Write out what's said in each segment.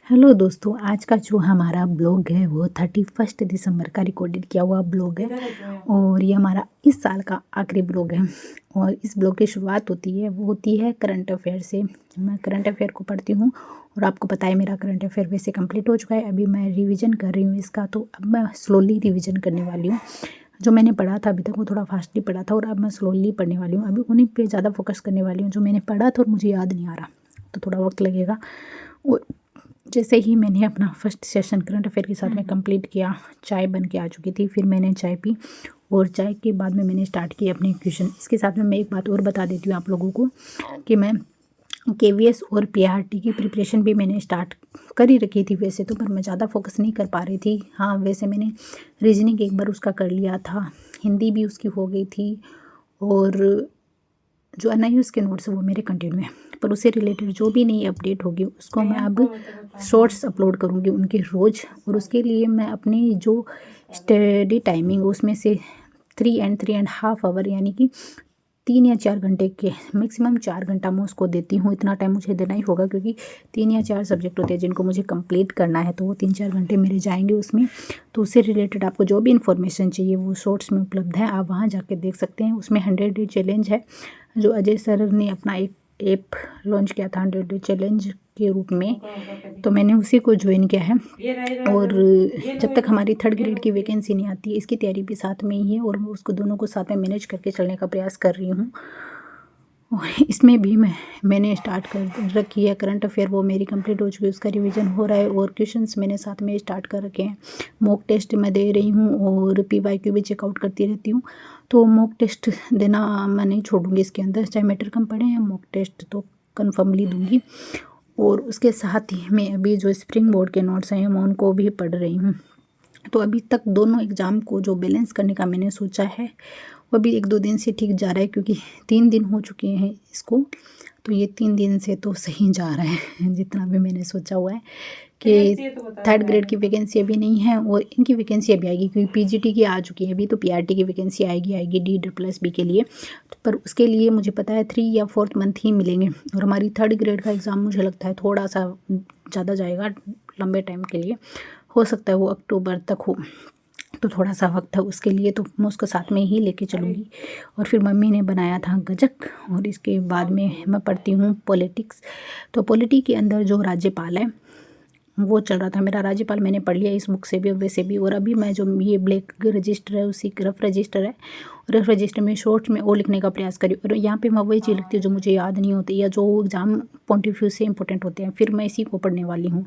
Hello दोस्तों, आज का जो हमारा ब्लॉग है वो 31 दिसंबर का रिकॉर्डेड किया हुआ ब्लॉग है और ये हमारा इस साल का आखिरी ब्लॉग है। और इस ब्लॉग की शुरुआत होती है करंट अफेयर से। मैं करंट अफेयर को पढ़ती हूँ और आपको पता है मेरा करंट अफेयर वैसे कंप्लीट हो चुका है। अभी मैं रिवीजन कर रही हूँ इसका, तो अब मैं स्लोली रिवीजन करने वाली हूँ। जो मैंने पढ़ा था अभी तक वो थोड़ा फास्टली पढ़ा था और अब मैं स्लोली पढ़ने वाली हूँ। अभी उन्हीं पे ज़्यादा फोकस करने वाली हूँ जो मैंने पढ़ा था और मुझे याद नहीं आ रहा, तो थोड़ा वक्त लगेगा। और जैसे ही मैंने अपना फर्स्ट सेशन करंट अफेयर के साथ में कंप्लीट किया, चाय बन के आ चुकी थी, फिर मैंने चाय पी और चाय के बाद में मैंने स्टार्ट किया अपने क्वेश्चन। इसके साथ में मैं एक बात और बता देती हूँ आप लोगों को कि मैं केवीएस और पीआरटी की प्रिपरेशन भी मैंने स्टार्ट कर ही रखी थी वैसे तो, पर मैं ज़्यादा फोकस नहीं कर पा रही थी। हाँ, वैसे मैंने रीजनिंग एक बार उसका कर लिया था, हिंदी भी उसकी हो गई थी और जो एनआईयूज़ के नोट्स है वो मेरे कंटिन्यू है, पर उससे रिलेटेड जो भी नई अपडेट होगी उसको मैं अब शॉर्ट्स अपलोड करूँगी उनके रोज़। और उसके लिए मैं अपनी जो स्टडी टाइमिंग उसमें से 3 and 3.5 आवर यानी कि 3 या 4 घंटे के मैक्सिमम 4 घंटा मैं उसको देती हूँ। इतना टाइम मुझे देना ही होगा क्योंकि 3 या 4 सब्जेक्ट होते हैं जिनको मुझे कंप्लीट करना है, तो वो 3-4 घंटे मेरे जाएंगे उसमें। तो उससे रिलेटेड आपको जो भी इन्फॉर्मेशन चाहिए वो शॉर्ट्स में उपलब्ध है, आप वहाँ जाके देख सकते हैं। उसमें 100 डे चैलेंज है जो अजय सर ने अपना एक ऐप लॉन्च किया था 100 डे चैलेंज के रूप में, तो मैंने उसी को ज्वाइन किया है। और जब तक हमारी 3rd ग्रेड की वैकेंसी नहीं आती है इसकी तैयारी भी साथ में ही है और मैं उसको दोनों को साथ में मैनेज करके चलने का प्रयास कर रही हूँ। इसमें भी मैंने स्टार्ट कर रखी है करंट अफेयर, वो मेरी कंप्लीट हो चुकी है, उसका रिवीजन हो रहा है और क्वेश्चंस मैंने साथ में स्टार्ट कर रखे हैं। मॉक टेस्ट मैं दे रही हूँ और पीवाईक्यू भी चेकआउट करती रहती हूँ, तो मॉक टेस्ट देना मैं नहीं छोड़ूंगी इसके अंदर, चाहे मैटर कम पढ़े या मॉक टेस्ट तो कन्फर्मली दूंगी। और उसके साथ ही मैं अभी जो स्प्रिंग बोर्ड के नोट्स हैं मैं उनको भी पढ़ रही हूँ। तो अभी तक दोनों एग्ज़ाम को जो बैलेंस करने का मैंने सोचा है वो भी 1-2 दिन से ठीक जा रहा है, क्योंकि 3 दिन हो चुके हैं इसको, तो ये 3 दिन से तो सही जा रहा है जितना भी मैंने सोचा हुआ है कि 3rd ग्रेड की वैकेंसी अभी नहीं है और इनकी वैकेंसी अभी आएगी क्योंकि पीजीटी की आ चुकी है अभी, तो पीआरटी की वैकेंसी आएगी D+B के लिए, पर उसके लिए मुझे पता है 3 या 4th मंथ ही मिलेंगे। और हमारी 3rd ग्रेड का एग्ज़ाम मुझे लगता है थोड़ा सा ज़्यादा जाएगा, लंबे टाइम के लिए, हो सकता है वो अक्टूबर तक हो, तो थोड़ा सा वक्त है उसके लिए, तो मैं उसको साथ में ही लेके चलूँगी। और फिर मम्मी ने बनाया था गजक और इसके बाद में मैं पढ़ती हूँ पॉलिटिक्स। तो पॉलिटी के अंदर जो राज्यपाल है वो चल रहा था मेरा, राज्यपाल मैंने पढ़ लिया इस बुक से भी और वैसे भी। और अभी मैं जो ये ब्लैक रजिस्टर है उसी रफ रजिस्टर है, रफ रजिस्टर में शॉर्ट में और लिखने का प्रयास करी और यहाँ पे मैं वही चीज़ लिखती हूँ जो मुझे याद नहीं होती या जो एग्ज़ाम पॉइंट ऑफ व्यू से इंपॉर्टेंट होते हैं, फिर मैं इसी को पढ़ने वाली हूँ।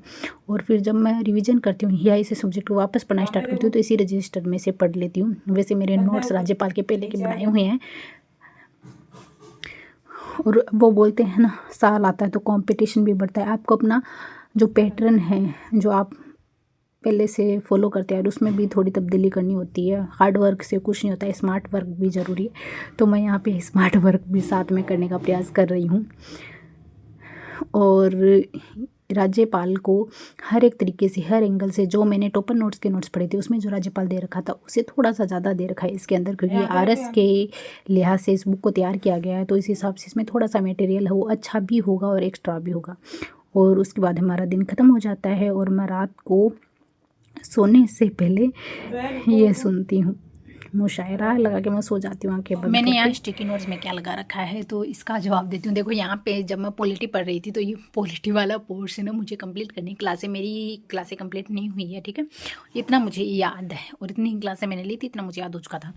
और फिर जब मैं रिवीजन करती हूँ या इसी सब्जेक्ट को वापस पढ़ना स्टार्ट करती हूँ तो इसी रजिस्टर में से पढ़ लेती हूँ। वैसे मेरे नोट्स राज्यपाल के पहले के बनाए हुए हैं और वो बोलते हैं ना साल आता है तो कंपटीशन भी बढ़ता है। आपको अपना जो पैटर्न है जो आप पहले से फॉलो करते हैं और उसमें भी थोड़ी तब्दीली करनी होती है। हार्ड वर्क से कुछ नहीं होता है, स्मार्ट वर्क भी ज़रूरी है, तो मैं यहाँ पे स्मार्ट वर्क भी साथ में करने का प्रयास कर रही हूँ। और राज्यपाल को हर एक तरीके से हर एंगल से, जो मैंने टॉपर नोट्स के नोट्स पढ़े थे उसमें जो राज्यपाल दे रखा था उससे थोड़ा सा ज़्यादा दे रखा है इसके अंदर, क्योंकि आरएस के लिहाज से इस बुक को तैयार किया गया है, तो इस हिसाब से इसमें थोड़ा सा मटेरियल है वो अच्छा भी होगा और एक्स्ट्रा भी होगा। और उसके बाद हमारा दिन ख़त्म हो जाता है और मैं रात को सोने से पहले ये सुनती हूँ, मुशायरा लगा के मैं सो जाती हूँ आंखें बंद। मैंने यहाँ स्टिकी नोट्स में क्या लगा रखा है तो इसका जवाब देती हूँ। देखो यहाँ पे जब मैं पॉलिटी पढ़ रही थी तो ये पॉलिटी वाला पोर्शन है मुझे कंप्लीट करनी, मेरी क्लासें कंप्लीट नहीं हुई है, ठीक है, इतना मुझे याद है और इतनी क्लासें मैंने ली थी, इतना मुझे याद हो चुका था।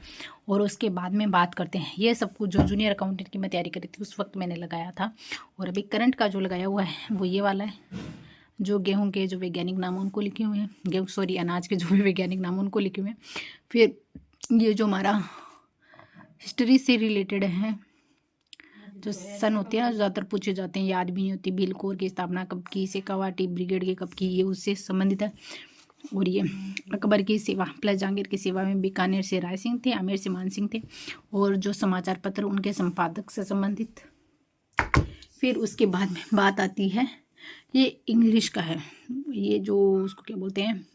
और उसके बाद में बात करते हैं ये सब कुछ जो जूनियर अकाउंटेंट की मैं तैयारी कर रही थी उस वक्त मैंने लगाया था। और अभी करंट का जो लगाया हुआ है वो ये वाला है, जो गेहूं के जो वैज्ञानिक नाम उनको लिखे हुए हैं, अनाज के जो भी वैज्ञानिक नाम उनको लिखे हुए हैं। फिर ये जो हमारा हिस्ट्री से रिलेटेड है, जो सन होते हैं ज़्यादातर पूछे जाते हैं, याद भी नहीं होती, बिल कोर की स्थापना कब की, शेखावाटी ब्रिगेड की कब की, ये उससे संबंधित है। और ये अकबर की सेवा प्लस जहांगीर की सेवा में बीकानेर से राय सिंह थे, आमेर से मान सिंह थे, और जो समाचार पत्र उनके संपादक से संबंधित। फिर उसके बाद में बात आती है ये इंग्लिश का है, ये जो उसको क्या बोलते हैं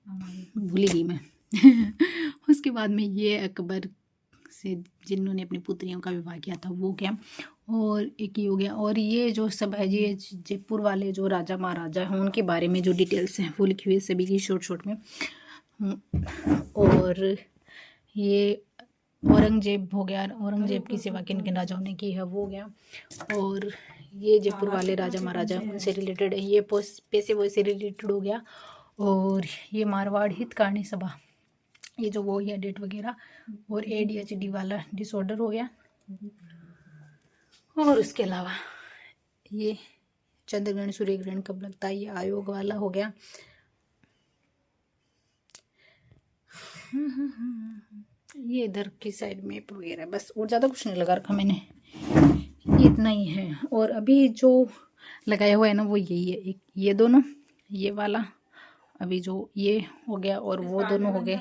भूल गई मैं उसके बाद में ये अकबर से जिन्होंने अपनी पुत्रियों का विवाह किया था वो क्या, और एक ये हो गया। और ये जो सब है ये जयपुर वाले जो राजा महाराजा हैं उनके बारे में जो डिटेल्स हैं वो लिखी हुई है सभी की शॉर्ट में। और ये औरंगजेब हो गया, औरंगजेब की सेवा किन किन राजाओं ने की है वो हो गया। और ये जयपुर वाले राजा महाराजा उनसे रिलेटेड है, ये पैसे वो से रिलेटेड हो गया। और ये मारवाड़ हितकारणी सभा, ये जो वो है डेट वगैरह। और ADHD वाला डिसऑर्डर हो गया। और उसके अलावा ये चंद्रग्रहण सूर्य ग्रहण कब लगता है, ये आयोग वाला हो गया। ये इधर की साइड मैप वगैरह, बस और ज़्यादा कुछ नहीं लगा रखा मैंने, ये इतना ही है। और अभी जो लगाया हुआ है ना वो यही है, एक ये दोनों, ये वाला अभी जो ये हो गया और वो दोनों हो गए,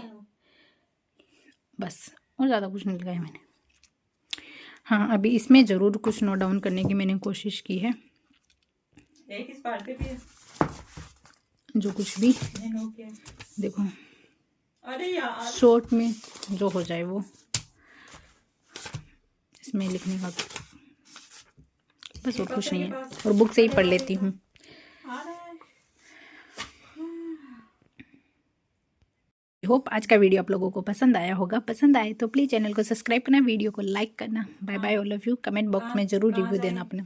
बस और ज़्यादा कुछ नहीं लगाया मैंने। हाँ अभी इसमें ज़रूर कुछ नोट डाउन करने की मैंने कोशिश की है, जो कुछ भी देखो शॉर्ट में जो हो जाए वो इसमें लिखने का, बस और कुछ नहीं है। और बुक से ही पढ़ लेती हूँ। होप आज का वीडियो आप लोगों को पसंद आया होगा। पसंद आए तो प्लीज़ चैनल को सब्सक्राइब करना, वीडियो को लाइक करना। Bye bye all of you. Comment box में ज़रूर रिव्यू देना अपना।